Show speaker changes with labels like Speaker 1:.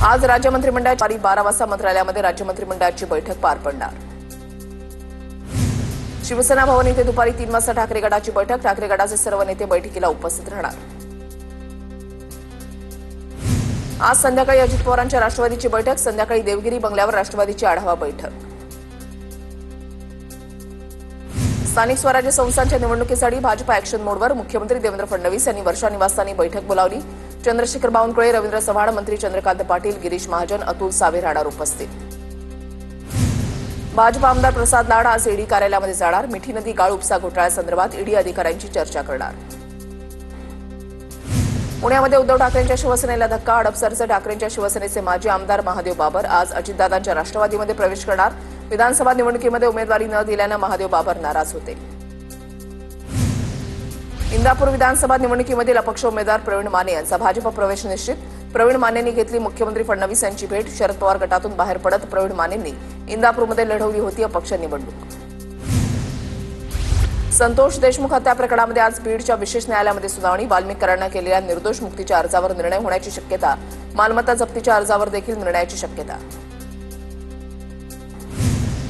Speaker 1: आज राज्य मंत्रिमंडळाची 12 वाजता मंत्रालयामध्ये राज्य मंत्रिमंडळाची बैठक पार पडणार। शिवसेना भवन येथे दुपारी 3 वाजता ठाकरे गटाची बैठक। ठाकरे गटाचे सर्व नेते बैठकीला उपस्थित राहणार। आज संध्याकाळी अजित पवारांच्या राष्ट्रवादीची बैठक। संध्याकाळी देवगिरी बंगल्यावर राष्ट्रवादीची आढावा बैठक। स्थानिक स्वराज्य संस्थांच्या निवडणुकीसाठी भाजपा ऍक्शन मोडवर। मुख्यमंत्री देवेंद्र फडणवीस यांनी वर्षा निवासस्थानी बैठक बोलावली। चंद्रशेखर बावनकुळे, रवींद्र चव्हाण, मंत्री चंद्रकांत पाटील, गिरीश महाजन, अतुल सावे राहणार उपस्थित। भाजपा आमदार प्रसाद लाड आज ईडी कार्यालयामध्ये जाणार। मिठी नदी गाळ उपसा घोटाळ्यासंदर्भात ईडी अधिकाऱ्यांची चर्चा करणार। पुण्यामध्ये उद्धव ठाकरेंच्या शिवसेनेला धक्का। हडपसरचे ठाकरेंच्या शिवसेनेचे माजी आमदार महादेव बाबर आज अजितदादांच्या राष्ट्रवादीमध्ये प्रवेश करणार। विधानसभा निवडणुकीमध्ये उमेदवारी न दिल्यानं महादेव बाबर नाराज होते। इंदापूर विधानसभा निवडणुकीमधील अपक्ष उमेदवार प्रवीण माने यांचा भाजप प्रवेश निश्चित। प्रवीण मानेंनी घेतली मुख्यमंत्री फडणवीस यांची भेट। शरद पवार गटातून बाहेर पडत प्रवीण मानेंनी इंदापूरमध्ये लढवली होती अपक्ष निवडणूक। संतोष देशमुख हत्या प्रकरणामध्ये आज बीडच्या विशेष न्यायालयामध्ये सुनावणी। वाल्मिकरांना केलेल्या निर्दोष मुक्तीच्या अर्जावर निर्णय होण्याची शक्यता। मालमत्ता जप्तीच्या अर्जावर देखील निर्णयाची शक्यता।